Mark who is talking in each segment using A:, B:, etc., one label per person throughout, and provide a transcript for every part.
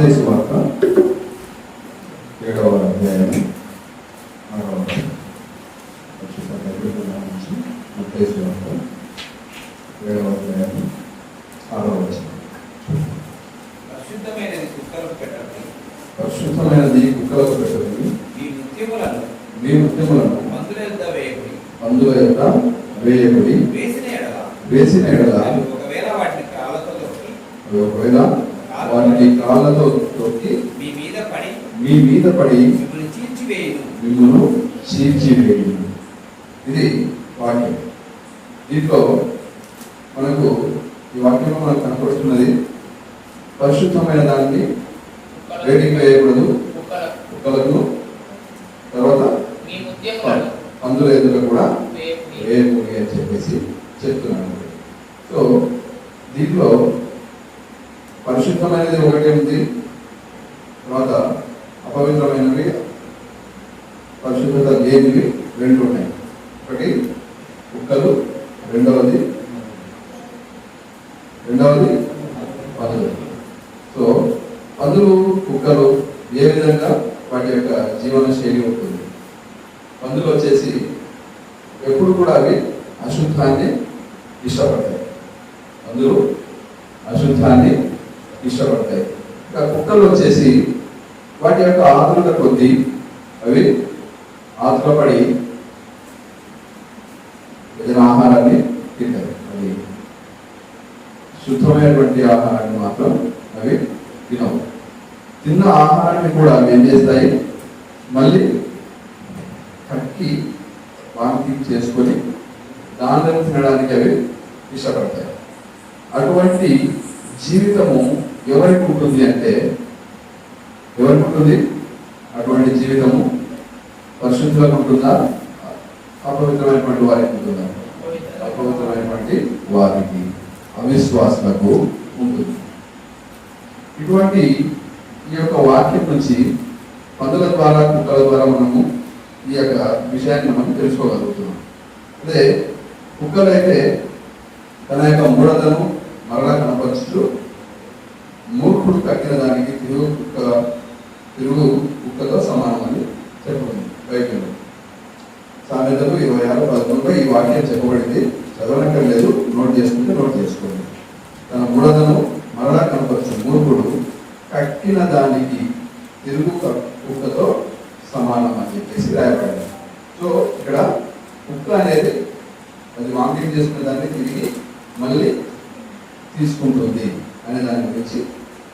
A: మత్తయి సువార్త 7వ అధ్యాయం 6వ వచనం. మత్తయి సువార్త 7వ అధ్యాయం 6వ వచనం.
B: పరిశుద్ధమైనది కుక్కలకు పెట్టండి,
A: మీ ముత్యములను పందుల యొద్ద వేయకుడి. వేసిన ఎడల
B: ఒకవేళ వాటిని
A: కాళ్ళతో తొక్కి
B: మీ
A: మీద పడి మిమ్మల్ని చీల్చివేయును. ఇది వాక్యం. దీంట్లో మనకు ఈ వాక్యంలో మనకు కనపడుతున్నది పరిశుద్ధమైన దాన్ని వేడికి వేయకూడదు, కుక్కలకు, తర్వాత పందుల ఎదురు కూడా వేయకూడదు అని చెప్పేసి చెప్తున్నాను. సో దీంట్లో పరిశుద్ధమైనది ఒకటి ఉంది, తర్వాత అపవిత్రమైనవి పరిశుద్ధత లేనివి రెండు ఉన్నాయి. ఒకటి కుక్కలు, రెండవది పందులు. సో పందులు కుక్కలు ఏ విధంగా వాటి యొక్క జీవన శైలి ఉంటుంది. పందులు వచ్చేసి ఎప్పుడు కూడా అవి అశుద్ధాన్ని ఇష్టపడతాయి. పందులు అశుద్ధాన్ని ఇష్టపడతాయి. ఇంకా కుక్కలు వచ్చేసి వాటి యొక్క ఆతురత కొద్దీ అవి ఆతురపడి ఏదైనా ఆహారాన్ని తింటాయి. అది శుద్ధమైనటువంటి ఆహారాన్ని మాత్రం అవి తినవు. తిన్న ఆహారాన్ని కూడా అవి ఏం చేస్తాయి, మళ్ళీ కక్కి వాంతి చేసుకొని దానిలో తినడానికి అవి ఇష్టపడతాయి. అటువంటి జీవితము ఎవరికి ఉంటుంది అంటే, ఎవరికి ఉంటుంది అటువంటి జీవితము? పరిశుద్ధంగా ఉంటుందా, అపవిత్రమైనటువంటి వారికి ఉంటుందా? అపవిత్రమైనటువంటి వారికి, అవిశ్వాసులకు ఉంటుంది. ఇటువంటి ఈ యొక్క వాక్యం నుంచి పందుల ద్వారా, కుక్కల ద్వారా మనము ఈ యొక్క విషయాన్ని మనం తెలుసుకోగలుగుతున్నాం. అదే కుక్కలైతే తన యొక్క మూఢతను మరలా కనపరుస్తూ మూర్ఖుడు కట్టిన దానికి తిరుగు కుక్కతో సమానమని చెప్పబడింది బైబిల్లో. సామెతలు 26:11 ఈ వాక్యం చెప్పబడింది. చదవనక్కర్లేదు, నోట్ చేసుకుంటే నోట్ చేసుకోండి. తన మూఢతను మరలా కనపరుస్తూ మూర్ఖుడు కట్టిన దానికి తిరుగు కుక్కతో సమానం అని చెప్పేసి రాయబడింది. సో ఇక్కడ కుక్క అనేది అది వాంకింగ్ చేసుకునే దాన్ని తిరిగి మళ్ళీ తీసుకుంటుంది అనే దాని గురించి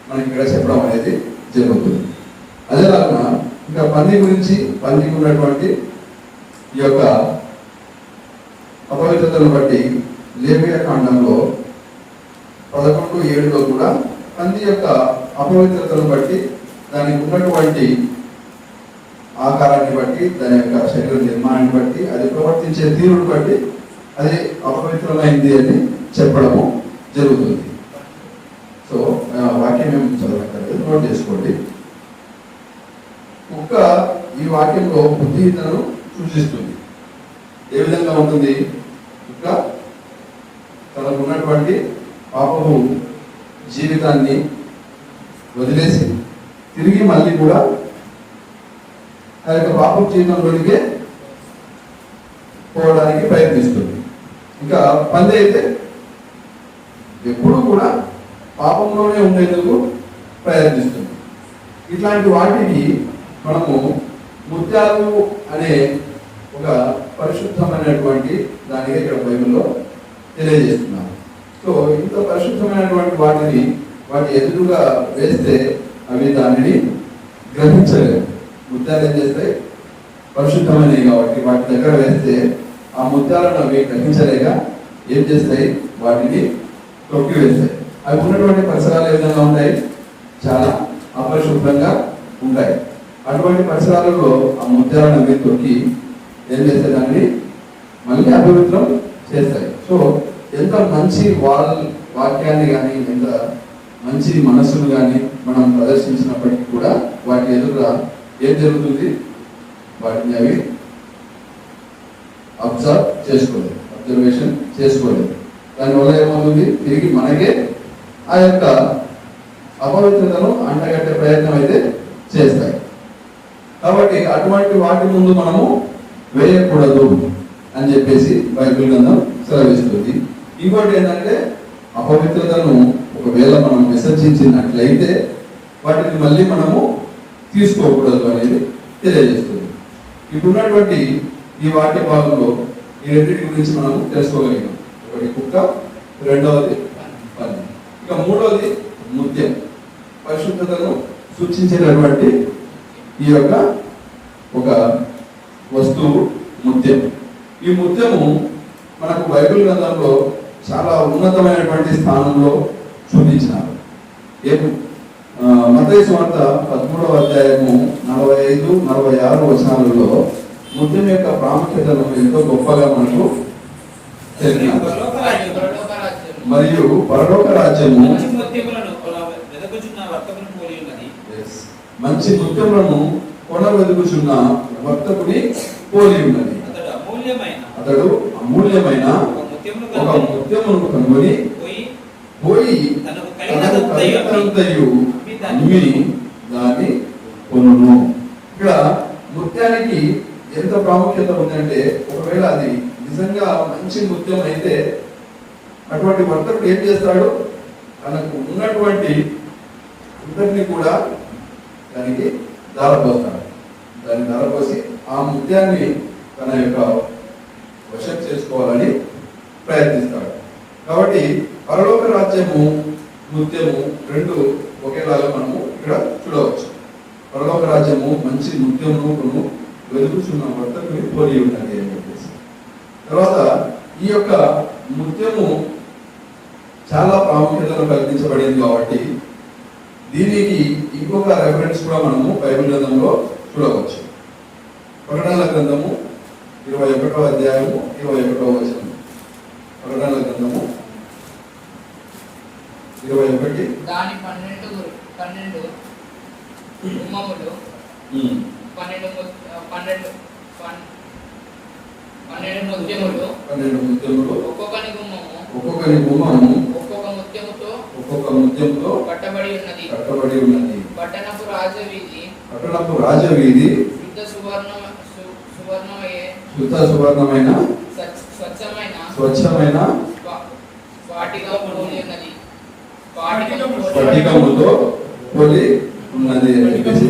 A: మనకి ఇక్కడ చెప్పడం అనేది జరుగుతుంది. అదేలాగా ఇంకా పంది గురించి, పందికి ఉన్నటువంటి ఈ యొక్క అపవిత్రతను బట్టి లేవియా కాండంలో 11:7 కూడా పంది యొక్క అపవిత్రతను బట్టి, దానికి ఉన్నటువంటి ఆకారాన్ని బట్టి, దాని యొక్క శరీర నిర్మాణాన్ని బట్టి, అది ప్రవర్తించే తీరుని బట్టి అది అపవిత్రమైంది అని చెప్పడము జరుగుతుంది. సో వాక్యం ఏం చదవక్కర్లేదు, నోట్ చేసుకోండి. కుక్క ఈ వాక్యంలో బుద్ధిహీనతను సూచిస్తుంది. ఏ విధంగా ఉంటుంది? కుక్క తనకు ఉన్నటువంటి పాపము జీవితాన్ని వదిలేసి తిరిగి మళ్ళీ కూడా ఆ యొక్క పాపం జీవితంలోనికే పోవడానికి ప్రయత్నిస్తుంది. ఇంకా పంది అయితే ఎప్పుడు కూడా పాపంలోనే ఉండేందుకు ప్రయత్నిస్తుంది. ఇట్లాంటి వాటికి మనము ముత్యాలు అనే ఒక పరిశుద్ధమైనటువంటి దానిగా ఇక్కడ బైబిల్లో తెలియజేస్తున్నాము. సో ఇంత పరిశుద్ధమైనటువంటి వాటిని వాటి ఎదురుగా వేస్తే అవి దానిని గ్రహించలేవు. ముత్యాలు ఏం చేస్తాయి? పరిశుద్ధమైనవి కాబట్టి వాటి దగ్గర వేస్తే ఆ ముత్యాలను అవి గ్రహించలేక ఏం చేస్తాయి? వాటిని తొక్కి వేస్తాయి. అవి ఉన్నటువంటి పరిసరాలు ఏ విధంగా ఉంటాయి? చాలా అపరిశుభ్రంగా ఉంటాయి. అటువంటి పరిసరాలలో ఆ ముత్యాలను అవి తొక్కి ఏం చేస్తాయి? దాన్ని మళ్ళీ అపవిత్రం చేస్తాయి. సో ఎంత మంచి వాక్యాన్ని కానీ, ఎంత మంచి మనస్సును కానీ మనం ప్రదర్శించినప్పటికీ కూడా వాటి ఎదురుగా ఏం జరుగుతుంది? వాటిని అవి అబ్జర్వేషన్ చేసుకోలేదు. దానివల్ల ఏమవుతుంది? తిరిగి మనకే ఆ యొక్క అపవిత్రతను అంటగట్టే ప్రయత్నం అయితే చేస్తాయి. కాబట్టి అటువంటి వాటి ముందు మనము వేయకూడదు అని చెప్పేసి బైబిల్ గ్రంథం సెలవిస్తుంది. ఇంకోటి ఏంటంటే అపవిత్రతను ఒకవేళ మనం విసర్జించినట్లయితే వాటిని మళ్ళీ మనము తీసుకోకూడదు అనేది తెలియజేస్తుంది. ఇప్పుడున్నటువంటి ఈ వాక్య భాగంలో ఈ రెండింటి గురించి మనం తెలుసుకోగలిగాం. ఒకటి కుక్క, రెండవది పంది. ఇక మూడవది ముత్యం, పరిశుద్ధతను సూచించేటటువంటి ఈ యొక్క ఒక వస్తువు ముత్యం. ఈ ముత్యము మనకు బైబిల్ గ్రంథంలో చాలా ఉన్నతమైనటువంటి స్థానంలో చూపించినారు. మత్తయి సువార్త 13వ అధ్యాయము 45-46 వచనాలలో ముత్యం యొక్క ప్రాముఖ్యతను ఎంతో గొప్పగా మనకు తెలిపినారు. మరియు పరలోక రాజ్యము మంచి ముత్యములను కొన వెదుకుచున్న వర్తకుని పోలి ఉన్నది. అతడు అమూల్యమైన ఒక ముత్యమును కనుగొని పోయి తనకు కలిగినంతయు అమ్మి దాన్ని కొనును. ఇక్కడ ముత్యానికి ఎంత ప్రాముఖ్యత ఉందంటే, ఒకవేళ అది నిజంగా మంచి ముత్యం అయితే అటువంటి వర్తకుడు ఏం చేస్తాడు, తనకు ఉన్నటువంటి అందరినీ కూడా దానికి ధారపోస్తాడు. దాన్ని ధారపోసి ఆ ముత్యాన్ని తన యొక్క వశం చేసుకోవాలని ప్రయత్నిస్తాడు. కాబట్టి పరలోక రాజ్యము, ముత్యము రెండు ఒకేలాగా మనము ఇక్కడ చూడవచ్చు. పరలోక రాజ్యము మంచి ముత్యమును వెతుకుచున్న వర్తకుని పోలి ఉన్నది అని చెప్పేసి. తర్వాత ఈ యొక్క ముత్యము చాలా ప్రాముఖ్యతను కల్పించబడింది కాబట్టి దీనికి ఇంకొక రెఫరెన్స్ కూడా మనము బైబిల్ గ్రంథంలో చూడవచ్చు. ప్రకటనల గ్రంథము 21వ అధ్యాయము 21వ వచనం. ప్రకటనల గ్రంథము 21.
C: దాని 12 గుమ్మములు 12 ముత్యములు ఒక్కొక్కని గుమ్మము ఒక్కొక్క ముత్యముతో కట్టబడి ఉన్నది. పట్టణపు రాజవీధి శుద్ధ సువర్ణమైన స్వచ్ఛమైన స్ఫటికముతో పోలి ఉన్నది అని చెప్పేసి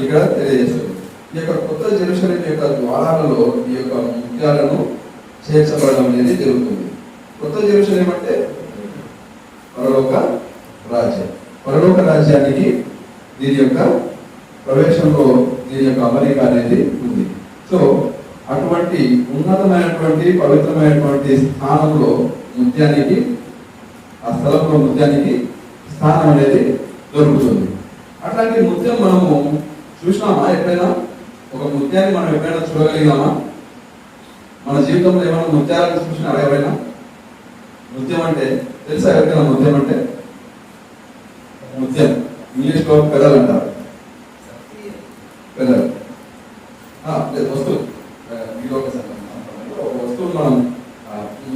C: ఇక్కడ తెలియజేస్తుంది. ఈ యొక్క కొత్త జెరూసలేము యొక్క ద్వారాలలో ఈ యొక్క ముత్యాలను చేర్చబడడం అనేది జరుగుతుంది. కొత్త జెరూసలేము అంటే పరలోక రాజ్యం. పరలోక రాజ్యానికి దీని యొక్క ప్రవేశంలో దీని యొక్క అమరిక అనేది ఉంది. సో అటువంటి ఉన్నతమైనటువంటి పవిత్రమైనటువంటి స్థానంలో ముత్యానికి, ఆ స్థలంలో ముత్యానికి స్థానం అనేది దొరుకుతుంది. అట్లాంటి ముత్యం మనము చూసినామా? ఎప్పుడైనా ఒక ముత్యాన్ని మనం ఎప్పుడైనా చూడగలిగినామా? మన జీవితంలో ఏమైనా ముత్యాలను చూసినారా ఎవరైనా? ముత్యం అంటే తెలుసా ఎవరికైనా? ముత్యం అంటే ముత్యం ఇంగ్లీష్లో పెదలు అంటారు. పెదలు వస్తువు, ఇది ఒక వస్తువు. మనం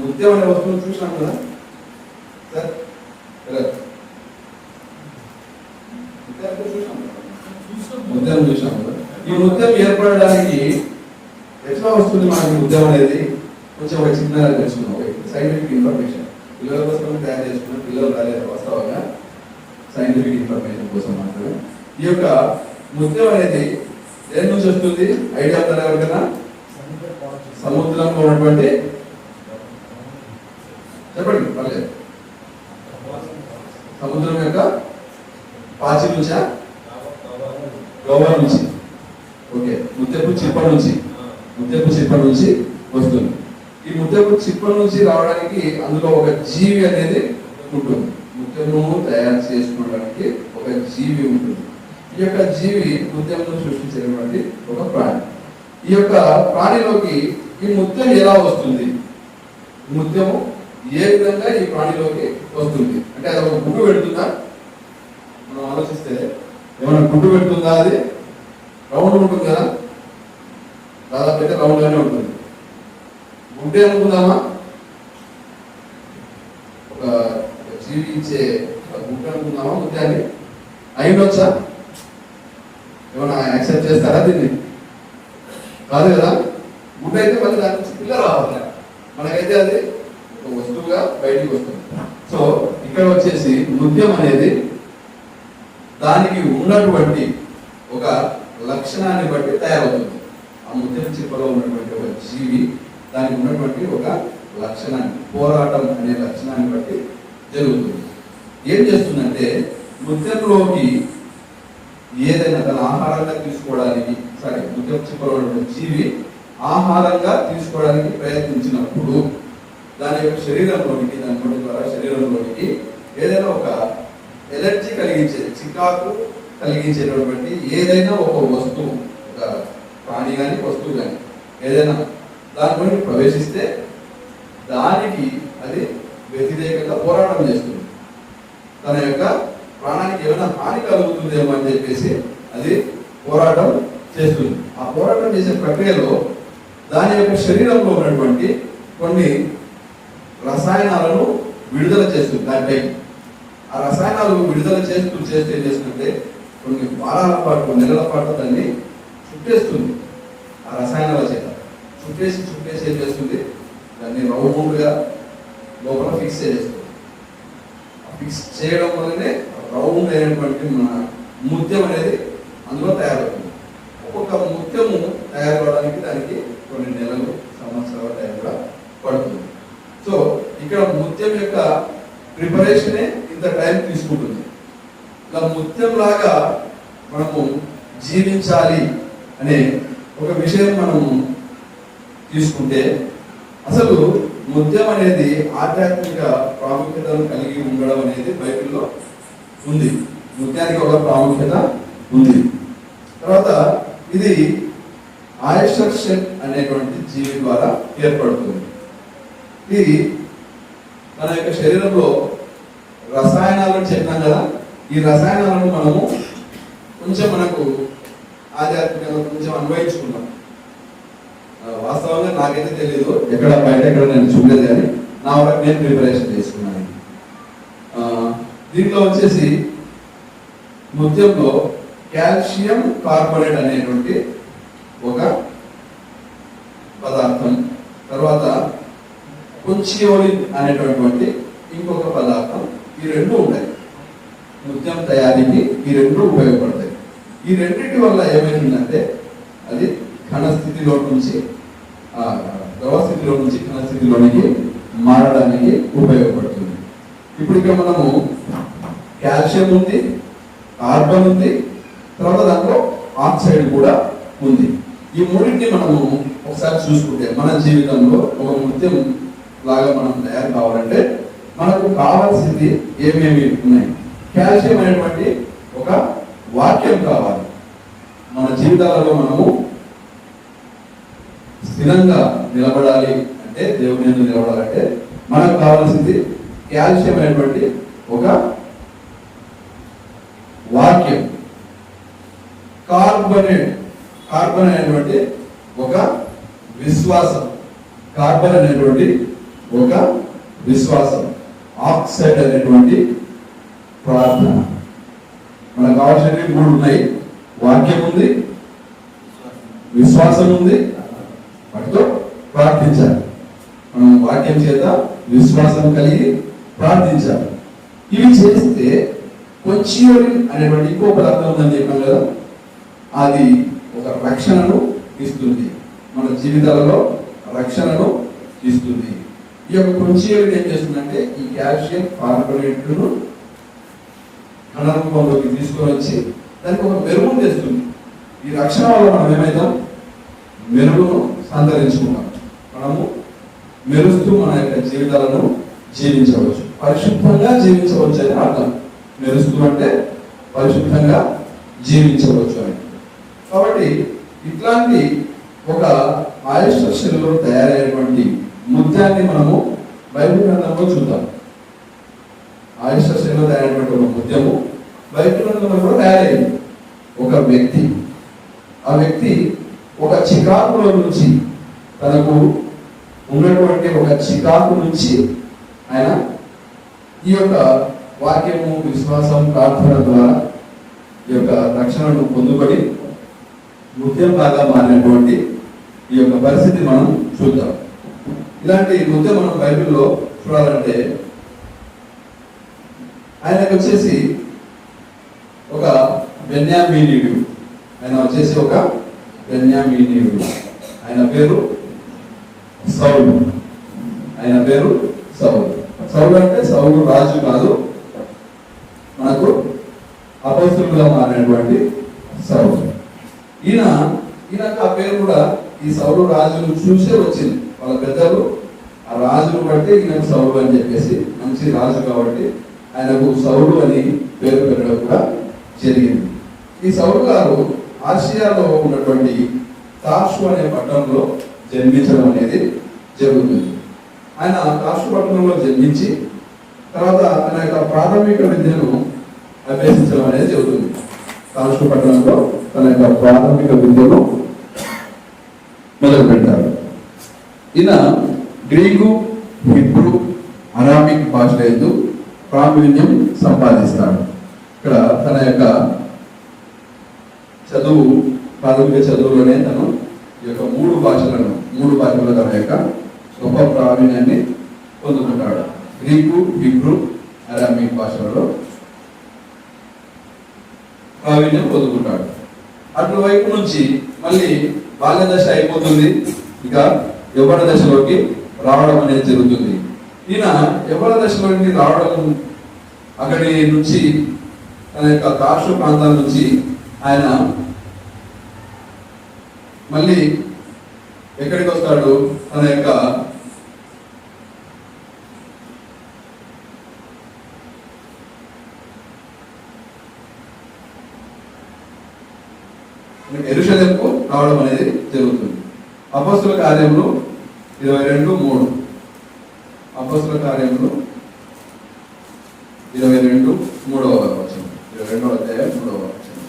C: ముత్యం అనే వస్తువును చూసినాం కదా సార్. ముత్యం చూసాం కదా. ఈ ముత్యం ఏర్పడడానికి ఎట్లా వస్తుంది మనకి ముత్యం అనేది కొంచెం ఒక చిన్నగా తెలుసుకున్నాం. సైంటిఫిక్ ఇన్ఫర్మేషన్ పిల్లల కోసం తయారు చేసుకున్న, పిల్లలు రాలేదు వాస్తవంగా సైంటిఫిక్ ఇన్ఫర్మేషన్ కోసం మాత్రమే. ఈ యొక్క ముత్యం అనేది దేని నుంచి వస్తుంది? ఐడియా ఉందా ఎవరికైనా? సముద్రంలో ఉన్నటువంటి, చెప్పండి పర్లేదు, సముద్రం యొక్క పాచి నుంచా? గోవర్ నుంచి. ఓకే, ముత్యపు చిప్ప నుంచి వస్తుంది. ఈ ముత్యపు చిప్ప నుంచి రావడానికి అందులో ఒక జీవి అనేది ఉంటుంది. ముత్యము తయారు చేసుకోవడానికి ఒక జీవి ఉంటుంది. ఈ యొక్క జీవి ముత్యమును సృష్టించినటువంటి ఒక ప్రాణి. ఈ యొక్క ప్రాణిలోకి ఈ ముత్యం ఎలా వస్తుంది? ముత్యము ఏ విధంగా ఈ ప్రాణిలోకి వస్తుంది అంటే అది ఒక గుడ్డు పెడుతుందా? మనం ఆలోచిస్తే ఏమైనా గుడ్డు పెడుతుందా? అది రౌండ్ ఉంటుంది కదా, దాదాపు అయితే రౌండ్ గానే ఉంటుంది. గుడ్డే అనుకుందామా? ఒక జీవి ఇచ్చే గుడ్డు అనుకుందామా ముత్యాన్ని?
A: అయిండొచ్చా? ఏమన్నా యాక్సెప్ట్ చేస్తారా దీన్ని? కాదు కదా. గుడ్ అయితే మళ్ళీ దాని నుంచి పిల్ల రావాలి, మనకైతే అది ఒక వస్తువుగా బయటికి వస్తుంది. సో ఇక్కడ వచ్చేసి నృత్యం అనేది దానికి ఉన్నటువంటి ఒక లక్షణాన్ని బట్టి తయారవుతుంది. ఆ ముత్యం చిప్పలో ఉన్నటువంటి ఒక జీవి దానికి ఉన్నటువంటి ఒక లక్షణాన్ని, పోరాటం అనే లక్షణాన్ని బట్టి జరుగుతుంది. ఏం చేస్తుందంటే ముత్యంలోకి ఏదైనా తన ఆహారంగా తీసుకోవడానికి, సరే ముత్యం చిప్పలో ఉన్నటువంటి జీవి ఆహారంగా తీసుకోవడానికి ప్రయత్నించినప్పుడు దాని యొక్క శరీరంలోనికి, దాని నోటి ద్వారా శరీరంలోనికి ఏదైనా ఒక ఎలర్జీ కలిగించేది, చికాకు కలిగించేటటువంటి ఏదైనా ఒక వస్తువు, ఒక ప్రాణి కానీ వస్తువు కానీ ఏదైనా దానిలోకి ప్రవేశిస్తే దానికి అది వ్యతిరేకంగా పోరాటం చేస్తుంది. తన యొక్క ప్రాణానికి ఏమైనా హాని కలుగుతుందేమో అని చెప్పేసి అది పోరాటం చేస్తుంది. ఆ పోరాటం చేసే ప్రక్రియలో దాని యొక్క శరీరంలో ఉన్నటువంటి కొన్ని రసాయనాలను విడుదల చేస్తుంది. దానిపైకి ఆ రసాయనాలు విడుదల చేస్తూ ఏం చేస్తుంటే కొన్ని వారాల పాటు, నెలల పాటు దాన్ని చుట్టేస్తుంది. ఆ రసాయనాల చేత చుట్టేసి ఏం చేస్తుంది, దాన్ని రౌండ్గా లోపల ఫిక్స్ చేస్తుంది. ఫిక్స్ చేయడం వల్లనే రౌండ్ అయినటువంటి మన ముత్యం అనేది అందులో తయారవుతుంది. ఒక్కొక్క ముత్యము తయారవడానికి దానికి కొన్ని నెలలు, సంవత్సరాల టైం కూడా పడుతుంది. సో ఇక్కడ ముత్యం యొక్క ప్రిపరేషనే ఇంత టైం తీసుకుంటుంది. ఇలా ముత్యం లాగా మనము జీవించాలి అనే ఒక విషయం మనము తీసుకుంటే, అసలు ముత్యం అనేది ఆధ్యాత్మిక ప్రాముఖ్యతను కలిగి ఉండడం అనేది బైబిల్లో ఉంది. ముత్యానికి ఒక ప్రాముఖ్యత ఉంది. తర్వాత ఇది ఆయషర్షెట్ అనేటువంటి జీవి ద్వారా ఏర్పడుతుంది. ఇది మన యొక్క శరీరంలో రసాయనాలను చెప్పినాం కదా, ఈ రసాయనాలను మనము కొంచెం మనకు ఆధ్యాత్మికంగా కొంచెం అన్వయించుకున్నాం. వాస్తవంగా నాకైతే తెలియదు, ఎక్కడ బయట ఎక్కడ నేను చూడలేదు, కానీ నా వరకు నేను ప్రిపరేషన్ చేసుకున్నాను. దీంట్లో వచ్చేసి ముత్యంలో కాల్షియం కార్బోనేట్ అనేటువంటి ఒక పదార్థం, తర్వాత కొంచియోలిన్ అనేటటువంటి ఇంకొక పదార్థం, ఈ రెండు ఉన్నాయి. ముత్యం తయారీకి ఈ రెండు ఉపయోగపడతాయి. ఈ రెండింటి వల్ల ఏమైందంటే అది ఘనస్థితిలో నుంచి ద్రవ స్థితిలో నుంచి ఘనస్థితిలోనికి మారడానికి ఉపయోగపడుతుంది. ఇప్పుడు ఇక్కడ మనము కాల్షియం ఉంది, కార్బన్ ఉంది, తర్వాత దాంట్లో ఆక్సైడ్ కూడా ఉంది. ఈ మూడింటిని మనము ఒకసారి చూసుకుంటే మన జీవితంలో ఒక ముత్యం లాగా మనం తయారు కావాలంటే మనకు కావాల్సింది ఏమేమి ఉన్నాయి. కాల్షియం అనేటువంటి ఒక వాక్యం కావాలి. మన జీవితాలలో మనము స్థిరంగా నిలబడాలి అంటే, దేవుని యందు నిలబడాలంటే మనకు కావాల్సింది కాల్షియం అనేటువంటి ఒక వాక్యం. కార్బన్ అనేటువంటి ఒక విశ్వాసం. కార్బన్ అనేటువంటి ఒక విశ్వాసం. ఆక్సైడ్ అనేటువంటి ప్రార్థన. మనకు కావాల్సినవి మూడు ఉన్నాయి. వాక్యం ఉంది, విశ్వాసం ఉంది, వాటితో ప్రార్థించాలి. మనం వాక్యం చేత విశ్వాసం కలిగి ప్రార్థించాలి. ఇవి చేస్తే కొంచియోలిన్ అనేటువంటి ఇంకో పదార్థం ఉందని చెప్పాం కదా, అది ఒక రక్షణను ఇస్తుంది, మన జీవితాలలో రక్షణను ఇస్తుంది. ఈ యొక్క కొంచియోలిన్ ఏం చేస్తుందంటే ఈ కాల్షియం కార్బోనేట్లను ఘన రూపంలోకి తీసుకొని వచ్చి దానికి ఒక మెరుగును తెస్తుంది. ఈ రక్షణ వల్ల మనం ఏమైతాం, మెరుగును సంతరించుకుంటాం. మనము మెరుస్తూ మన యొక్క జీవితాలను జీవించవచ్చు, పరిశుద్ధంగా జీవించవచ్చు అని అర్థం. మెరుస్తూ అంటే పరిశుద్ధంగా జీవించవచ్చు అని. కాబట్టి ఇట్లాంటి ఒక ఆయశస్సులో తయారైనటువంటి ముత్యాన్ని మనము బైబిల్ గ్రంథంలో చూద్దాం. ఆయశస్సులో తయారైనటువంటి ఒక ముత్యము బైబిల్ గ్రంథంలో కూడా తయారైంది. ఒక వ్యక్తి, ఆ వ్యక్తి ఒక చికాకులో నుంచి, తనకు ఉన్నటువంటి ఒక చికాకు నుంచి ఆయన ఈ యొక్క వాక్యము, విశ్వాసం, ప్రార్థన ద్వారా ఈ యొక్క రక్షణను పొందుకొని నృత్యంలాగా మారినటువంటి ఈ యొక్క పరిస్థితి మనం చూద్దాం. ఇలాంటి నృత్యం మనం బైబిల్లో చూడాలంటే ఆయనకు వచ్చేసి ఒక బెన్యామీనీయుడు, ఆయన వచ్చేసి ఒక బెన్యామీనీయుడు, ఆయన పేరు సౌలు. ఆయన పేరు సౌలు. సౌలు అంటే సౌలు రాజు కాదు, మనకు అపోస్తలుగా మారినటువంటి సౌలు. ఈయనకు ఆ పేరు కూడా ఈ సౌలు రాజును చూసే వచ్చింది. వాళ్ళ పెద్దలు ఆ రాజును బట్టి ఈయనకు సౌలు అని చెప్పేసి, మంచి రాజు కాబట్టి ఆయనకు సౌలు అని పేరు పెట్టడం కూడా జరిగింది. ఈ సౌలు గారు ఆసియాలో ఉన్నటువంటి తార్షు అనే పట్టణంలో జన్మించడం అనేది జరుగుతుంది. ఆయన తార్షు పట్టణంలో జన్మించి తర్వాత తన యొక్క ప్రాథమిక విద్యను అభ్యసించడం అనేది జరుగుతుంది. తార్షు పట్టణంలో తన యొక్క ప్రాథమిక విద్యను మొదలు పెట్టారు. ఈయన గ్రీకు, హిబ్రూ, అరామిక్ భాషల యందు ప్రావీణ్యం సంపాదిస్తాడు. ఇక్కడ తన యొక్క చదువు, ప్రాథమిక చదువులోనే తను ఈ యొక్క మూడు భాషలలో తన యొక్క గొప్ప ప్రావీణ్యాన్ని పొందుకుంటాడు. గ్రీకు, హిబ్రూ, అరామిక్ భాషలలో ప్రావీణ్యం పొందుకుంటాడు. అటు వైపు నుంచి మళ్ళీ బాల్య దశ అయిపోతుంది, ఇక యవ్వన దశలోకి రావడం అనేది జరుగుతుంది. ఈయన యవ్వన దశలోకి రావడం, అక్కడి నుంచి తన యొక్క తార్షు ప్రాంతాల నుంచి ఆయన మళ్ళీ ఎక్కడికి వస్తాడు? తన యొక్క యెరూషలేముకు రావడం అనేది జరుగుతుంది. అపోస్తల కార్యములు 22:3. అపోస్తల కార్యములు 22:3వ వచనం. 22వ అధ్యాయం 3వ వచనం.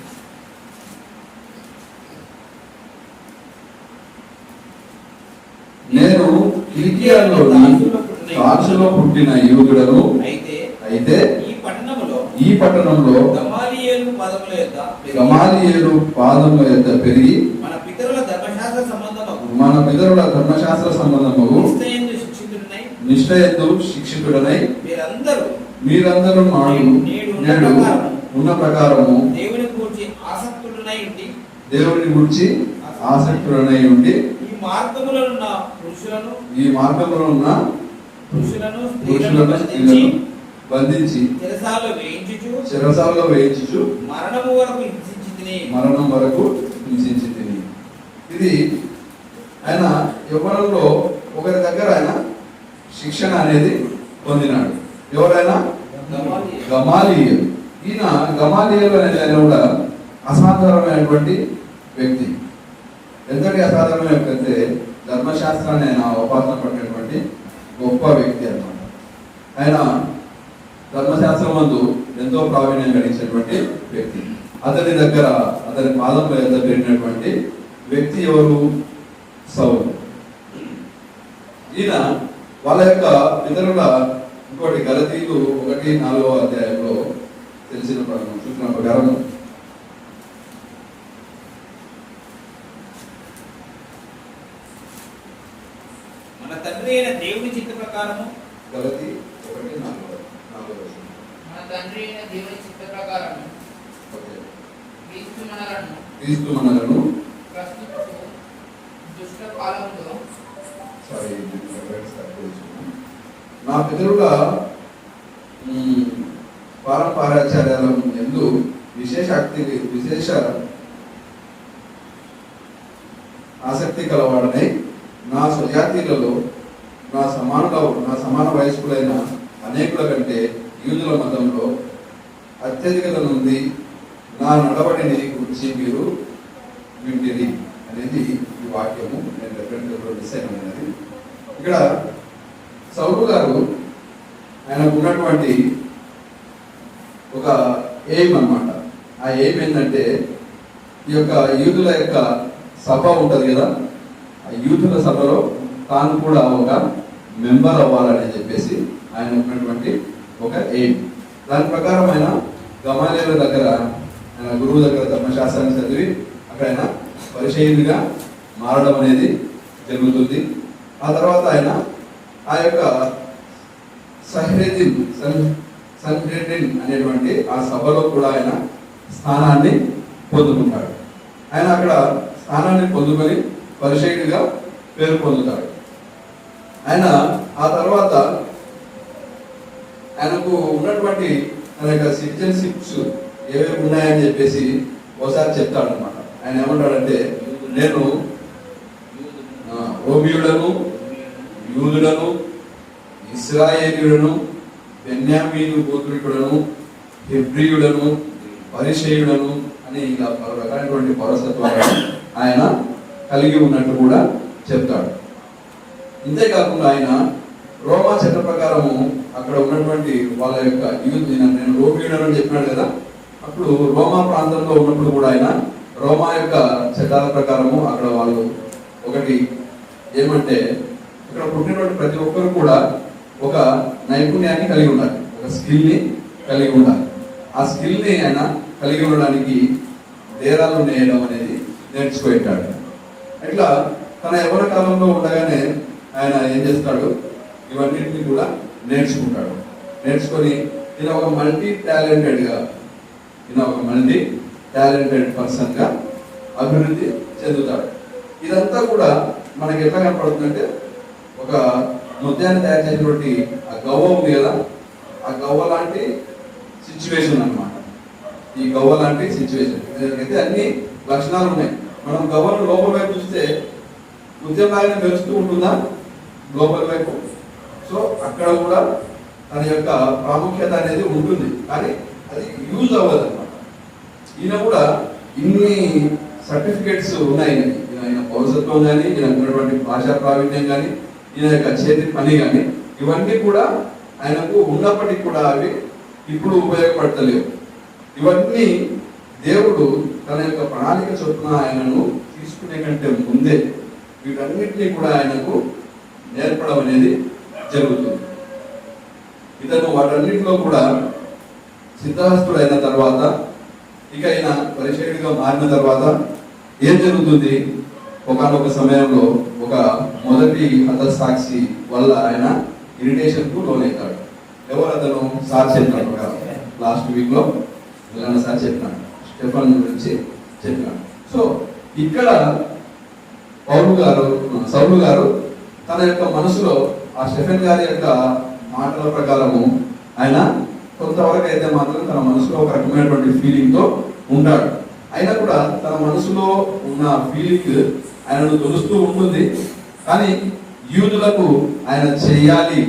A: నేను కిలికియాలోని తార్సులో పుట్టిన యూదుడను, అయితే ఈ పట్టణంలో గమాలియేలు పాదముల యొద్ద పెరిగి మన పితరుల ధర్మశాస్త్ర సంబంధము నిష్ఠయందు శిక్షితుడనై మీరందరూ నేడు ఉన్న ప్రకారము దేవుని గురించి ఆసక్తులనై ఉండి ఈ మార్గంలో ఉన్న పురుషులను స్త్రీలను బంధించి చెరసాలలో వేయించుచు మరణం వరకు హింసించి తిని. ఇది ఆయన యవ్వనంలో ఒకరి దగ్గర ఆయన శిక్షణ అనేది పొందినాడు. ఎవరైనా? గమాలియేలు. ఈయన గమాలియేలు అనేది ఆయన కూడా అసాధారణమైనటువంటి వ్యక్తి. ఎంతటి అసాధారణమైన వ్యక్తి అంటే ధర్మశాస్త్రాన్ని ఆయన అవపాసన పడినటువంటి గొప్ప వ్యక్తి అన్నమాట. ఆయన ధర్మశాస్త్రం మందు ఎంతో ప్రావీణ్యం గడించినటువంటి వ్యక్తి. అతని పాదంలో ఎదుట పెట్టినటువంటి వ్యక్తి ఎవరు? సౌలు. ఈయన వాళ్ళ యొక్క పితరుల ఇంకోటి గలతీలు 1:4వ అధ్యాయంలో తెలిసిన చూసిన ప్రకారం
B: మన తండ్రి అయిన దేవుని చిత్త ప్రకారము,
A: గలతీ 1:4.
D: మన తండ్రి అయిన దేవుని చిత్త ప్రకారము
A: క్రీస్తు మనలను
D: ప్రస్తుత దుష్ట కాలములో
A: నా పితరుల పారంపరాచార్యాల యందు విశేష ఆసక్తి కలవాడనై నా స్వజాతీయులలో నా సమాన వయస్కులైన అనేకుల కంటే యూదుల మతంలో అత్యధికత నుండి నా నడవడిని గురించి మీరు వింటిరి అనేది ఈ వాక్యము. నేను రెఫరెన్స్ డిసైన్ అయినది. ఇక్కడ సౌలు గారు ఆయనకు ఉన్నటువంటి ఒక ఎయిమ్ అన్నమాట. ఆ ఎయిమ్ ఏంటంటే ఈ యొక్క యూదుల యొక్క సభ ఉంటుంది కదా, ఆ యూదుల సభలో తాను కూడా ఒక మెంబర్ అవ్వాలని చెప్పేసి ఆయన ఉన్నటువంటి ఒక ఎయిమ్. దాని ప్రకారం ఆయన గమాలియేలు దగ్గర
C: ఆయన గురువు దగ్గర ధర్మశాస్త్రాన్ని చదివి అక్కడ ఆయన పరిచయునిగా మారడం అనేది జరుగుతుంది. ఆ తర్వాత ఆయన ఆ యొక్క సన్హెడ్రిన్ అనేటువంటి ఆ సభలో కూడా ఆయన స్థానాన్ని పొందుకుంటాడు. ఆయన అక్కడ స్థానాన్ని పొందుకొని పరిచయుడిగా పేరు పొందుతాడు. ఆయన ఆ తర్వాత ఆయనకు ఉన్నటువంటి తన యొక్క సిటిజన్షిప్స్ ఏవేవి ఉన్నాయని చెప్పేసి ఒకసారి చెప్తాడు అనమాట. ఆయన ఏమంటాడంటే, నేను రోమియుడను, యూదుడను, ఇశ్రాయేలీయుడను, బెన్యామీను గోత్రికుడను, హెబ్రీయుడను, పరిసయ్యుడను అని ఇలా పలు రకాలైనటువంటి పౌరసత్వాలను ఆయన కలిగి ఉన్నట్టు కూడా చెప్తాడు. ఇంతేకాకుండా ఆయన రోమా చట్ట ప్రకారము అక్కడ ఉన్నటువంటి వాళ్ళ యొక్క యూత్, నేను రోమియుడను అని చెప్పినాడు కదా, అప్పుడు రోమా ప్రాంతంలో ఉన్నప్పుడు కూడా ఆయన రోమా యొక్క చట్టాల ప్రకారము అక్కడ వాళ్ళు ఒకటి ఏమంటే, ఇక్కడ పుట్టినటువంటి ప్రతి ఒక్కరు కూడా ఒక నైపుణ్యాన్ని కలిగి ఉండాలి, ఒక స్కిల్ని కలిగి ఉండాలి. ఆ స్కిల్ని ఆయన కలిగి ఉండడానికి డేరాలు నేయడం అనేది నేర్చుకుంటాడు. ఇట్లా తన యవ్వన కాలంలో ఉండగానే ఆయన ఏం చేస్తాడు, ఇవన్నింటినీ కూడా నేర్చుకుంటాడు. నేర్చుకొని ఈయన ఒక మల్టీ టాలెంటెడ్ పర్సన్గా అభివృద్ధి చెందుతాడు. ఇదంతా కూడా మనకి ఎట్లా కనపడుతుందంటే, ఒక ముత్యాన్ని తయారు చేసినటువంటి ఆ గవ్వ ఉంది కదా, ఆ గవ్వ లాంటి సిచ్యువేషన్ అన్నమాట. ఈ గవ్వ లాంటి సిచ్యువేషన్ అయితే అన్ని లక్షణాలు ఉన్నాయి. మనం గవ్వను లోపల వైపు చూస్తే ముత్యం లాగానే మెరుస్తూ ఉంటుందా లోపల వైపు? సో అక్కడ కూడా తన యొక్క ప్రాముఖ్యత అనేది ఉంటుంది, కానీ అది యూజ్ అవ్వదు అనమాట. ఈయన కూడా ఇన్ని సర్టిఫికేట్స్ ఉన్నాయి. ఈయన పౌరసత్వం కానీ, ఈయన ఉన్నటువంటి భాషా ప్రావీణ్యం కానీ, ఈయన యొక్క చేతి పని కానీ, ఇవన్నీ కూడా ఆయనకు ఉన్నప్పటికీ కూడా అవి ఇప్పుడు ఉపయోగపడతలేవు. ఇవన్నీ దేవుడు తన యొక్క ప్రణాళిక చొప్పున ఆయనను తీసుకునే కంటే ముందే వీటన్నిటినీ కూడా ఆయనకు నేర్పడం అనేది జరుగుతుంది. ఇతను వాటన్నిటిలో కూడా సిద్ధహస్తుడైన తర్వాత, ఇక ఆయన పరిచయుడిగా మారిన తర్వాత ఏం జరుగుతుంది, ఒకనొక సమయంలో ఒక మొదటి హతసాక్షి వల్ల ఆయన ఇరిటేషన్కు లోనవుతాడు. ఎవరు అతను? సార్ చెప్పినాడు కదా, లాస్ట్ వీక్లో సార్ చెప్పినాడు, స్టెఫన్ గురించి చెప్పినాడు. సో ఇక్కడ సౌలు గారు తన యొక్క మనసులో ఆ స్టెఫెన్ గారి యొక్క మాటల ప్రకారము ఆయన కొంతవరకు అయితే మాత్రం తన మనసులో ఒక రకమైనటువంటి ఫీలింగ్తో ఉంటాడు. అయినా కూడా తన మనసులో ఉన్న ఫీలింగ్ ఆయనను తెలుస్తూ ఉంటుంది. కానీ యూదులకు ఆయన చేయాలి,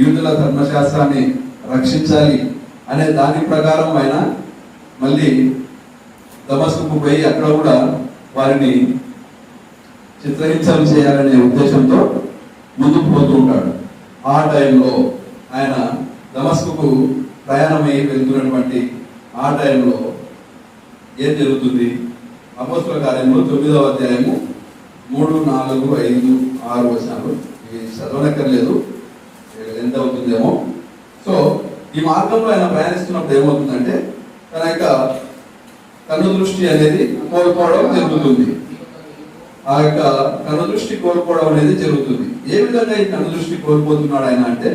C: యూదుల ధర్మశాస్త్రాన్ని రక్షించాలి అనే దాని ప్రకారం ఆయన మళ్ళీ దమస్కుకు పోయి అక్కడ కూడా వారిని చిత్రహింసలు చేయాలనే ఉద్దేశంతో ముందుకు పోతూ ఉంటాడు. ఆ టైంలో ఆయన దమస్కుకు ప్రయాణమై వెళ్తున్నటువంటి ఆ టైంలో ఏం జరుగుతుంది? అపోస్తలుల కార్యములు 9వ అధ్యాయము 3, 4, 5, 6 వచనాలు. ఇవి చదవనక్కర్లేదు, ఎంత అవుతుందేమో. సో ఈ మార్గంలో ఆయన ప్రయాణిస్తున్నప్పుడు ఏమవుతుందంటే, తన యొక్క కన్ను దృష్టి అనేది కోల్పోవడం జరుగుతుంది. ఆ యొక్క కన్ను దృష్టి కోల్పోవడం అనేది జరుగుతుంది. ఏ విధంగా ఈ కన్ను దృష్టి కోల్పోతున్నాడు ఆయన అంటే,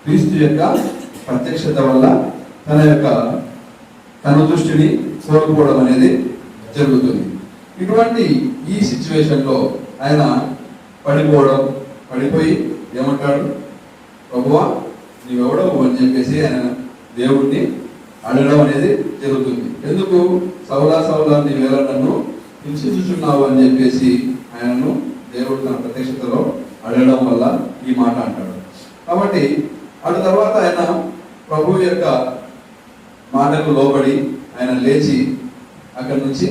C: క్రీస్తు యొక్క ప్రత్యక్షత వల్ల తన యొక్క కన్ను దృష్టిని కోల్పోవడం అనేది జరుగుతుంది. ఇటువంటి ఈ సిచ్యువేషన్లో ఆయన పడిపోయి ఏమంటాడు, ప్రభువా నీవెవడవు అని చెప్పేసి ఆయన దేవుడిని అడగడం అనేది జరుగుతుంది. ఎందుకు? సౌలా నీవేళ నన్ను హింసించుచున్నావు అని చెప్పేసి ఆయనను దేవుడు తన ప్రత్యక్షతలో అడగడం వల్ల ఈ మాట అంటాడు. కాబట్టి అటు తర్వాత ఆయన ప్రభు యొక్క మాటకు లోబడి ఆయన లేచి అక్కడి నుంచి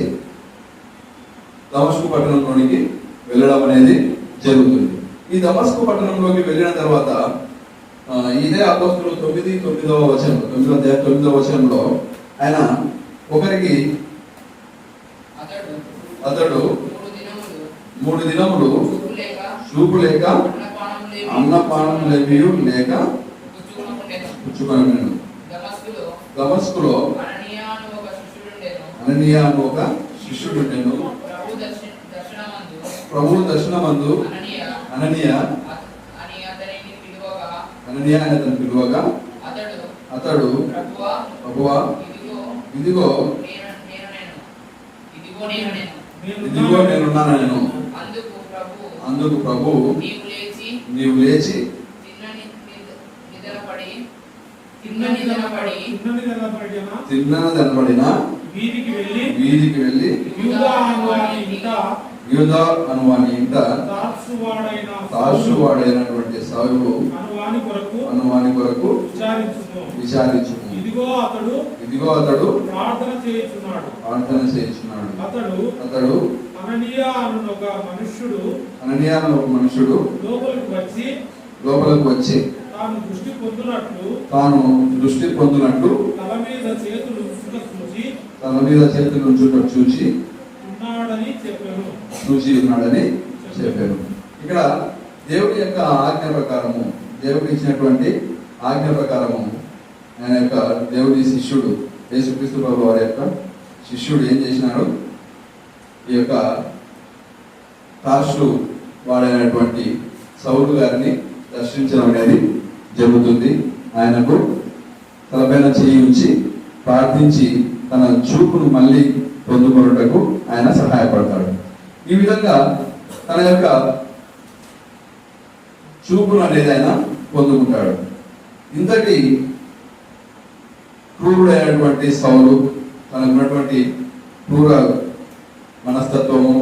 C: దమస్కు పట్టణంలోనికి వెళ్ళడం అనేది జరుగుతుంది. ఈ దమస్కు పట్టణంలోకి వెళ్ళిన తర్వాత ఇదే అపోస్తలులు 9వ వచనంలో ఆయన ఒకరికి అతడు 3 దినములు చూపు లేక అన్నపానం లేమియు లేక పుచ్చుకొనెను. దమస్కులో అననీయ అను ఒక శిష్యుడు ఉండెను. ప్రభు దర్శనమందు అననీయ అని అతను పిలువగా అతడు ప్రభువా ఇదిగో నేనున్నాను. అందుకు ప్రభు నీవు లేచి తిన్నదనబడిన వీధికి వెళ్ళి యూదా అనువాని ఇంట తార్సువాడైనటువంటి సౌలు అనువాని కొరకు విచారించు.
B: ఇదిగో అతడు ప్రార్థన చేయుచున్నాడు.
C: అతడు
B: అననీయ అను ఒక
C: మనుష్యుడు లోపలికి వచ్చి తాను దృష్టి పొందునట్లు
B: తల
C: మీద చేతులు ఉంచుట చూచి ఉన్నాడని చెప్పారు. ఇక్కడ దేవుడి యొక్క ఆజ్ఞ ప్రకారము, దేవుడు ఇచ్చినటువంటి ఆజ్ఞ ప్రకారము ఆయన యొక్క దేవుడి శిష్యుడు యేసుక్రీస్తు ప్రభు వారి యొక్క శిష్యుడు ఏం చేసినాడు? ఈ యొక్క తార్సు వాడైనటువంటి సౌలు గారిని దర్శించడం అనేది జరుగుతుంది. ఆయనకు తలపైన చేయి ఉంచి ప్రార్థించి తన చూపును మళ్ళీ పొందుకొనుటకు ఆయన సహాయపడతాడు. ఈ విధంగా తన యొక్క చూపును అనేది ఆయన పొందుకుంటాడు. ఇంతటి క్రూరుడైనటువంటి సౌలు, తనకున్నటువంటి క్రూర మనస్తత్వము,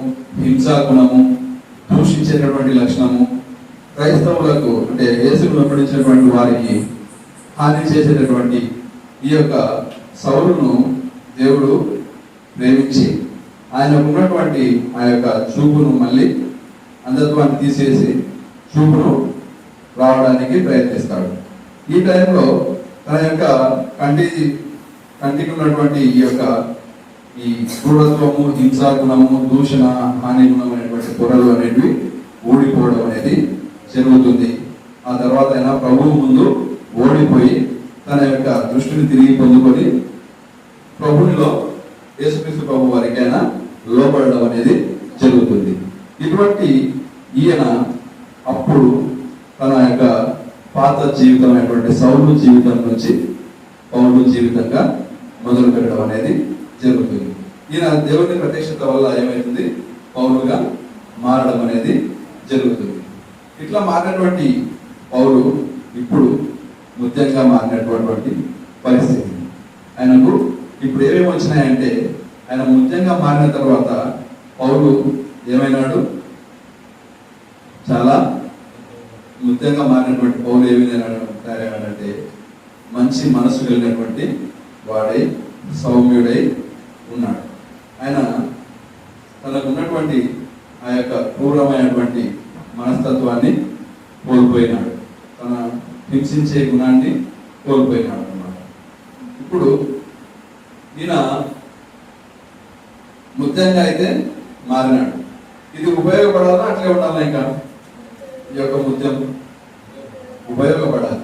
C: హింసా గుణము, దూషించేటటువంటి లక్షణము, క్రైస్తవులకు అంటే యేసును వెంబడించినటువంటి వారికి హాని చేసేటటువంటి ఈ యొక్క సౌలును దేవుడు ప్రేమించి ఆయనకు ఉన్నటువంటి ఆ యొక్క చూపును మళ్ళీ అంధత్వాన్ని తీసేసి చూపును రావడానికి ప్రయత్నిస్తాడు. ఈ టైంలో తన యొక్క కంటికి ఉన్నటువంటి ఈ క్రూరత్వము, హింసా గుణము, దూషణ, హాని గుణం అనేటువంటి పొరలు అనేవి ఊడిపోవడం అనేది జరుగుతుంది. ఆ తర్వాత ఆయన ప్రభువు ముందు ఓడిపోయి తన యొక్క దృష్టిని తిరిగి పొందుకొని ప్రభునిలో యేసుక్రీస్తు ప్రభు వారికి ఆయన లోబడడం అనేది జరుగుతుంది. ఇటువంటి ఈయన అప్పుడు తన యొక్క పాత జీవితం అయినటువంటి సౌలు జీవితం నుంచి పౌలు జీవితంగా మొదలు పెట్టడం అనేది జరుగుతుంది. ఈయన దేవుని ప్రత్యక్షత వల్ల ఏమైతుంది? పౌలుగా మారడం అనేది జరుగుతుంది. ఇట్లా మారినటువంటి పౌలు ఇప్పుడు ముత్యంగా మారినటువంటి పరిస్థితి. ఆయనకు ఇప్పుడు ఏమేమి వచ్చినాయంటే, ఆయన ముత్యంగా మారిన తర్వాత పౌలు ఏమైనాడు? చాలా ముత్యంగా మారినటువంటి పౌలు ఏమైనాడంటే మంచి మనసు కలిగినటువంటి వాడై సౌమ్యుడై ఉన్నాడు. ఆయన తనకు ఉన్నటువంటి ఆ యొక్క క్రూరమైనటువంటి మనస్తత్వాన్ని కోల్పోయినాడు. తన హింసించే గుణాన్ని కోల్పోయినాడు అన్నమాట. ఇప్పుడు ఈయన ముత్యంగా అయితే మారినాడు. ఇది ఉపయోగపడాలా అట్లే ఉండాలా? ఇంకా ఈ యొక్క ముత్యం ఉపయోగపడాలి.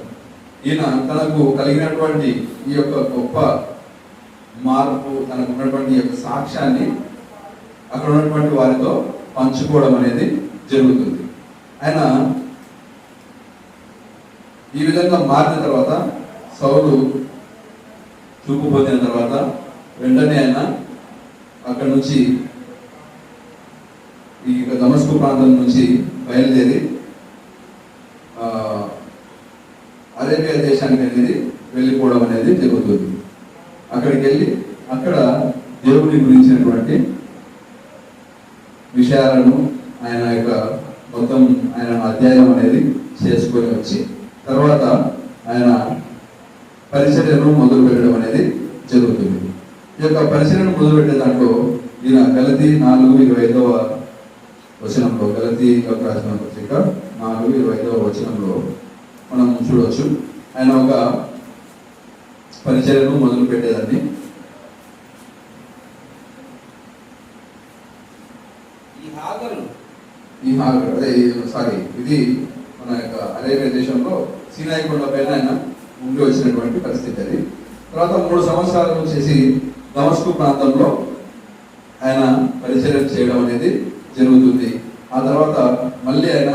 C: ఈయన తనకు కలిగినటువంటి ఈ యొక్క గొప్ప మార్పు, తనకు ఉన్నటువంటి యొక్క సాక్ష్యాన్ని అక్కడ ఉన్నటువంటి వారితో పంచుకోవడం అనేది జరుగుతుంది. ఆయన ఈ విధంగా మారిన తర్వాత, సౌలు చూపు పొందిన తర్వాత వెంటనే ఆయన అక్కడ నుంచి ఈ దమస్కు ప్రాంతం నుంచి బయలుదేరి అరేబియా దేశానికి అనేది వెళ్ళిపోవడం అనేది జరుగుతుంది. అక్కడికి వెళ్ళి అక్కడ దేవుని గురించినటువంటి విషయాలను ఆయన యొక్క మొత్తం ఆయన అధ్యాయం అనేది చేసుకొని వచ్చి తర్వాత ఆయన పరిచర్యను మొదలు పెట్టడం అనేది జరుగుతుంది. ఈ యొక్క పరిచర్యను మొదలు పెట్టే దాంట్లో ఈయన గలతీ 4:25 వచనంలో, గలతీ రాసిన పత్రిక 4:25 వచనంలో మనం చూడవచ్చు. ఆయన ఒక పరిచర్యను మొదలు పెట్టేదాన్ని. ఇది మన యొక్క అరేబియా దేశంలో సీనాయి కొండ పైన ఆయన ఉండి వచ్చినటువంటి పరిస్థితి అది. తర్వాత 3 సంవత్సరాలు చేసి దమస్కు ప్రాంతంలో ఆయన పరిచర్య చేయడం అనేది జరుగుతుంది. ఆ తర్వాత మళ్ళీ ఆయన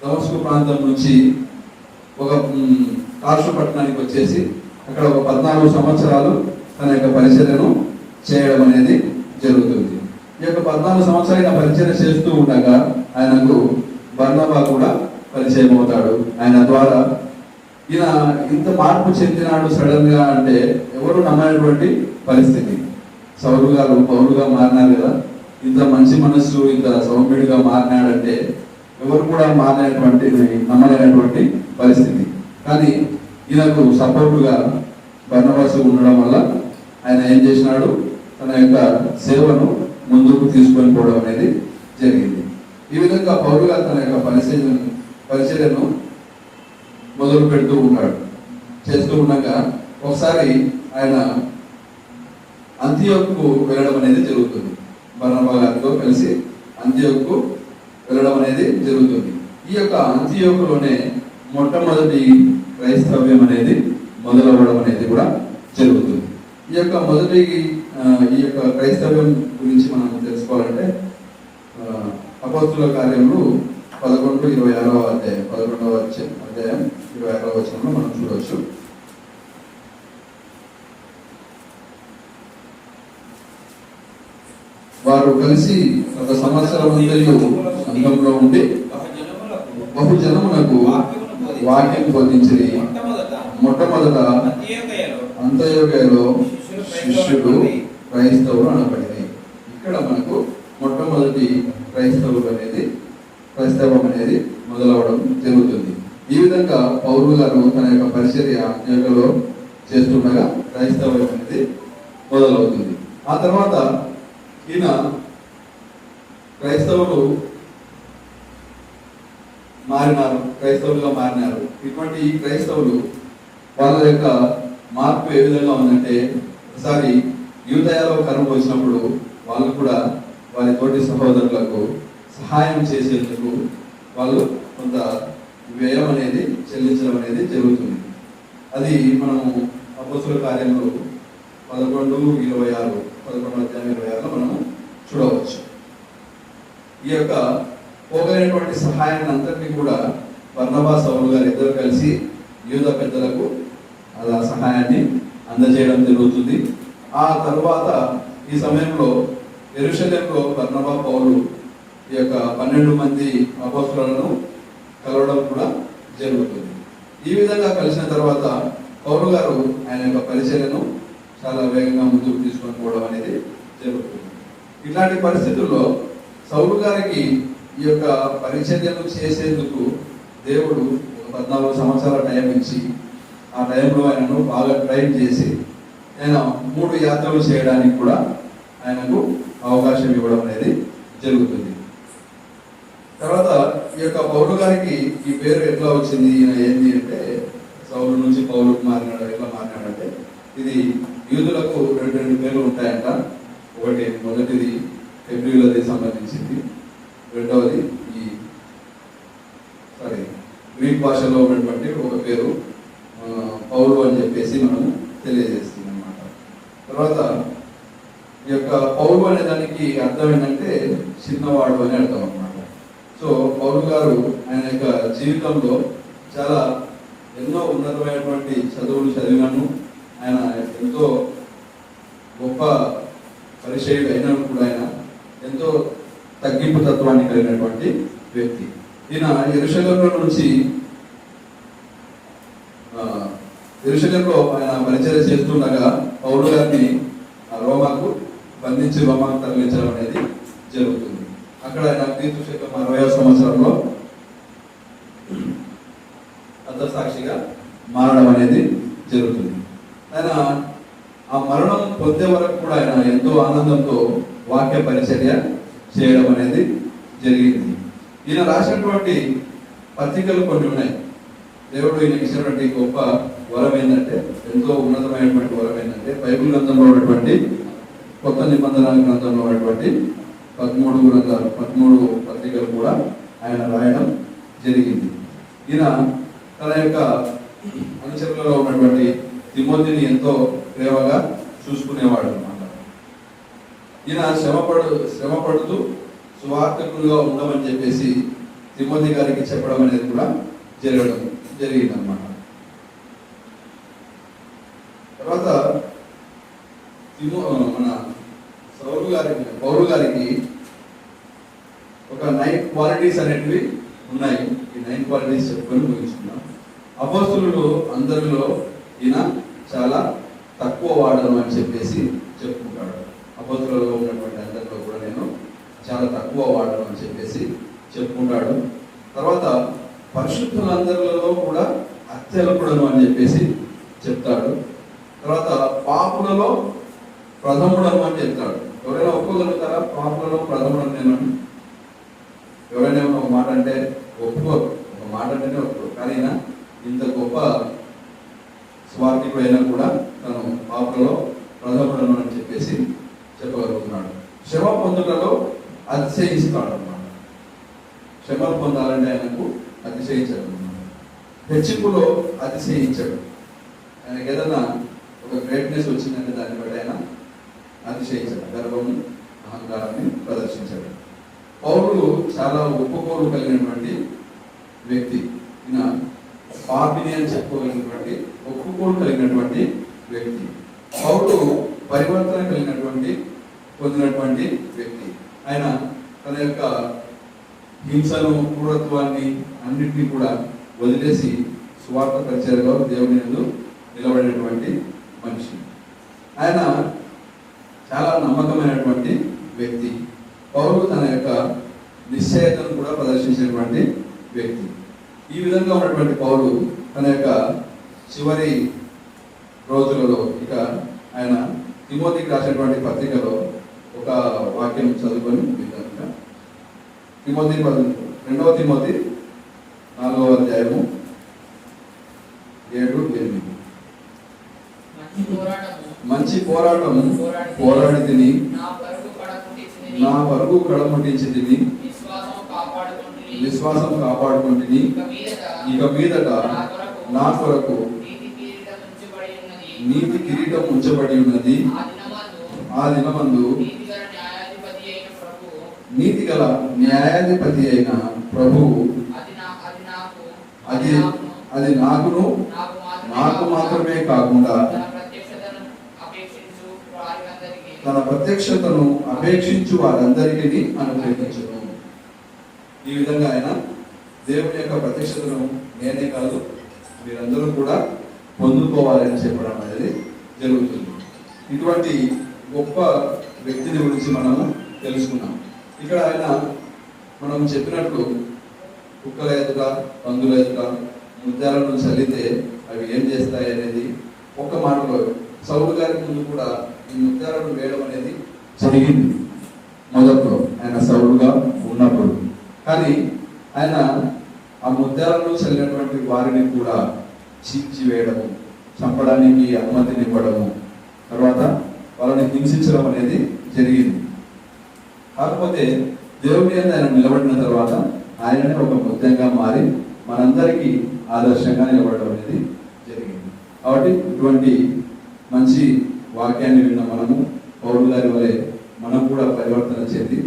C: దమస్కు ప్రాంతం నుంచి ఒక తార్సు పట్టణానికి వచ్చేసి అక్కడ ఒక 14 సంవత్సరాలు తన యొక్క పరిచర్యను చేయడం అనేది జరుగుతుంది. ఈ యొక్క 14 సంవత్సరాలు పరిచర్య చేస్తూ ఉండగా ఆయనకు బర్నబా కూడా పరిచయం అవుతాడు. ఆయన ద్వారా ఈయన ఇంత మార్పు చెందినాడు సడన్ గా అంటే ఎవరు నమ్మనటువంటి పరిస్థితి. సౌలు గారు పౌలుగా మారినారు కదా, ఇంత మంచి మనస్సు ఇంత సౌమ్యుడిగా మారినాడంటే ఎవరు కూడా నమ్మలేనటువంటి పరిస్థితి. కానీ ఈయనకు సపోర్టుగా బర్నబాసు ఉండడం వల్ల ఆయన ఏం చేసినాడు, తన యొక్క సేవను ముందుకు తీసుకొని పోవడం అనేది జరిగింది. ఈ విధంగా పౌలు గారు తన యొక్క పరిచర్యను మొదలు పెడుతూ ఉన్నాడు. చేస్తూ ఉండగా ఒకసారి ఆయన అంతియోకు వెళ్ళడం అనేది జరుగుతుంది. బర్నబా గారితో కలిసి అంతియోకు వెళ్ళడం అనేది జరుగుతుంది. ఈ యొక్క అంతియోకులోనే మొట్టమొదటి క్రైస్తవ్యం అనేది మొదలవ్వడం అనేది కూడా జరుగుతుంది. ఈ యొక్క క్రైస్తవ్యం గురించి మనం తెలుసుకోవాలంటే అపోస్తుల కార్యములు 11:26 అధ్యాయం 11వ అధ్యాయం 26వ వచనంలో మనం చూడవచ్చు. వారు కలిసి ఒక సంవత్సరం సంఘంలో ఉండి బహుజనమునకు వాక్యం బోధించి మొట్టమొదట అంత్యోక్యలో శిష్యుడు క్రైస్తవులు అనబడింది. ఇక్కడ మనకు మొట్టమొదటి క్రైస్తవం అనేది మొదలవడం జరుగుతుంది. ఈ విధంగా పౌలు గారు తన యొక్క పరిచర్య అంత్యోక్యలో చేస్తుండగా క్రైస్తవం అనేది మొదలవుతుంది. ఆ తర్వాత ఈయన క్రైస్తవులుగా మారినారు. ఇటువంటి ఈ క్రైస్తవులు వాళ్ళ యొక్క మార్పు ఏ విధంగా ఉందంటే, ఒకసారి యూదయలో కరువు వచ్చినప్పుడు వాళ్ళు కూడా వారి తోటి సహోదరులకు సహాయం చేసేందుకు వాళ్ళు కొంత వ్యయం అనేది చెల్లించడం అనేది జరుగుతుంది. అది మనము అపోస్తుల కార్యములు 11:26 మనము చూడవచ్చు. ఈ యొక్క పోగైనటువంటి సహాయాన్ని అంతటినీ కూడా బర్నబా సౌలు గారు ఇద్దరు కలిసి యూద పెద్దలకు అలా సహాయాన్ని అందజేయడం జరుగుతుంది. ఆ తరువాత ఈ సమయంలో యెరూషలేములో బర్నబా పౌలు ఈ యొక్క 12 మంది అపోస్తలులను కలవడం కూడా జరుగుతుంది. ఈ విధంగా కలిసిన తర్వాత పౌలు గారు ఆయన యొక్క పరిచర్యను చాలా వేగంగా ముందుకు తీసుకొని పోవడం అనేది జరుగుతుంది. ఇట్లాంటి పరిస్థితుల్లో సౌలు గారికి ఈ యొక్క పరిచర్యను చేసేందుకు దేవుడు 14 సంవత్సరాల టైం ఇచ్చి, ఆ టైంలో ఆయనను బాగా ట్రైన్ చేసి ఆయన 3 యాత్రలు చేయడానికి కూడా ఆయనకు అవకాశం ఇవ్వడం అనేది జరుగుతుంది. తర్వాత ఈ యొక్క పౌలు గారికి ఈ పేరు ఎట్లా వచ్చింది, ఈయన ఏంటి అంటే సౌలు నుంచి పౌలుకు మారినాడు. ఎట్లా మారినాడంటే, ఇది యూదులకు 2 పేర్లు ఉంటాయంట. మొదటిది హెబ్రీయులది సంబంధించింది, రెండవది గ్రీక్ భాషలో ఉన్నటువంటి ఒక పేరు పౌలు అని చెప్పేసి మనము తెలియజేస్తుంది అన్నమాట. తర్వాత ఈ యొక్క పౌలు అనే దానికి అర్థం ఏంటంటే చిన్నవాడు అని అర్థం అన్నమాట. సో పౌలు గారు ఆయన యొక్క జీవితంలో చాలా ఎన్నో ఉన్నతమైనటువంటి చదువులు చదివినాను. ఆయన ఎంతో గొప్ప పరిచయుడు అయినప్పుడు కూడా ఆయన ఎంతో తగ్గింపు తత్వాన్ని కలిగినటువంటి వ్యక్తి. ఈయన యెరూషలేములో ఆయన పరిచర్య చేస్తుండగా పౌలు గారిని రోమాకు బంధించి రోమాకు తరలించడం అనేది జరుగుతుంది. అక్కడ ఆయన క్రీస్తు శకం 60వ సంవత్సరంలో అర్థసాక్షిగా మారడం అనేది జరుగుతుంది. ఆయన ఆ మరణం పొందే వరకు కూడా ఆయన ఎంతో ఆనందంతో వాక్య పరిచర్య చేయడం అనేది జరిగింది. ఈయన రాసినటువంటి పత్రికలు కొన్ని ఉన్నాయి. దేవుడు ఈయన ఇచ్చినటువంటి గొప్ప వరం ఏంటంటే, ఎంతో ఉన్నతమైనటువంటి వరం ఏంటంటే, బైబిల్ గ్రంథంలో ఉన్నటువంటి కొత్త నిబంధన గ్రంథంలో ఉన్నటువంటి 13 పత్రికలు కూడా ఆయన రాయడం జరిగింది. ఈయన తన యొక్క అనుచరులలో ఉన్నటువంటి తిమోతిని ఎంతో ప్రేమగా చూసుకునేవాడు అన్నమాట. ఈయన శ్రమపడుతూ సువార్థకులుగా ఉండమని చెప్పేసి తిమోతి గారికి చెప్పడం అనేది కూడా జరిగిందన్నమాట. తర్వాత మన పౌలు గారికి ఒక 9 క్వాలిటీస్ అనేటివి ఉన్నాయి. ఈ 9 క్వాలిటీస్ చెప్పుకొని ముగించుకున్నాం. అపోస్తులు అందరిలో ఈయన చాలా తక్కువ వాడను అని చెప్పేసి చెప్పుకుంటాడు. అపోస్తులలో ఉన్నటువంటి అందరిలో కూడా నేను చాలా తక్కువ వాడను అని చెప్పేసి చెప్పుకుంటాడు. తర్వాత పరిశుద్ధులందరిలో కూడా అత్యల్పుడను అని చెప్పేసి చెప్తాడు. తర్వాత పాపులలో ప్రథముడను అని చెప్తాడు. ఎవరైనా ఒప్పుకోగలుగుతారా? పాపులలో ప్రథముడను నేను ఎవరైనా ఒక మాట అంటే ఒప్పుకోరు, ఒక మాట అంటేనే ఒప్పుకోరు. కానీ ఇంత గొప్ప స్వార్థికుడు అయినా కూడా తను పాపులలో ప్రథముడను అని చెప్పేసి చెప్పగలుగుతున్నాడు. శ్రమ పొందుటలో అతిశయిస్తాడు అన్నమాట. శ్రమలు పొందాలంటే ఆయనకు అతిశయించాడు అన్నమాట. హెచ్చింపులో అతిశయించాడు. ఆయనకి ఏదైనా ఒక గ్రేట్నెస్ వచ్చిందంటే దాన్ని బట్టి ఆయన అతిశయించాడు, గర్వం అహంకారాన్ని ప్రదర్శించాడు. పౌరులు చాలా ఒప్పుకోలు కలిగినటువంటి వ్యక్తి. ఈయన పాపిని అని చెప్పుకోగలిగినటువంటి ఒప్పుకోలు కలిగినటువంటి వ్యక్తి. పౌరులు పరివర్తన పొందినటువంటి వ్యక్తి. ఆయన తన యొక్క హింసను, క్రూరత్వాన్ని అన్నింటినీ కూడా వదిలేసి స్వార్థ పరిచర్యలో దేవుని యందు నిలబడినటువంటి మనిషి. ఆయన చాలా నమ్మకమైనటువంటి వ్యక్తి. పౌలు తన యొక్క నిశ్చయతను కూడా ప్రదర్శించినటువంటి వ్యక్తి. ఈ విధంగా ఉన్నటువంటి పౌలు తన యొక్క చివరి రోజులలో ఇక ఆయన తిమోతికి రాసినటువంటి పత్రికలో ఒక వాక్యం చదువుకొని విధంగా తిమోతి 2వ తిమోతి 4వ అధ్యాయము 7-8. మంచి పోరాటం పోరాడి తిని నా వరకు కడముట్టించి తిని విశ్వాసం కాపాడుకుంటుని ఇక మీదట నా కొరకు నీతి కిరీటం ఉంచబడి ఉన్నది. ఆ దినమందు నీతి గల న్యాయాధిపతి అయిన ప్రభువు అది నాకు మాత్రమే కాకుండా తన ప్రత్యక్షతను అపేక్షించు వారందరికీ అనుగ్రహించును. ఈ విధంగా ఆయన దేవుని యొక్క ప్రత్యక్షతను నేనే కాదు మీరందరూ కూడా పొందుకోవాలని చెప్పడం అనేది జరుగుతుంది. ఇటువంటి గొప్ప వ్యక్తిని గురించి మనము తెలుసుకున్నాం. ఇక్కడ ఆయన మనం చెప్పినట్లు కుక్కల ఎదుట, పందుల ఎదుట ముత్యాలను చల్లితే అవి ఏం చేస్తాయి అనేది ఒక్క మాటలో సౌలు గారి ముందు కూడా ఈ ముత్యాలను వేయడం అనేది జరిగింది మొదట్లో ఆయన సౌలుగా ఉన్నప్పుడు. కానీ ఆయన ఆ ముత్యాలను చల్లినటువంటి వారిని కూడా చీల్చి వేయడము, చంపడానికి అనుమతినివ్వడము, తర్వాత వాళ్ళని హింసించడం అనేది జరిగింది. కాకపోతే దేవుని యందు ఆయన నిలబడిన తర్వాత ఆయననే ఒక ముత్యంగా మారి మనందరికీ ఆదర్శంగా నిలబడడం అనేది జరిగింది. కాబట్టి ఇటువంటి మంచి వాక్యాన్ని విన్న మనము పౌలు గారి వలె మనం కూడా పరివర్తన చెంది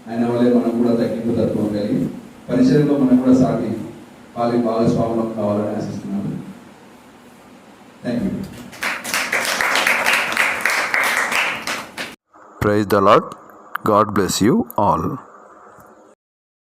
C: ఆయన వలె మనం కూడా తగ్గింపు తత్వం కలిగి పరిచయంలో మనం కూడా సాటి పాలి భాగస్వాములం కావాలని ఆశిస్తున్నాను. Thank you.
A: Praise the Lord. God bless you all.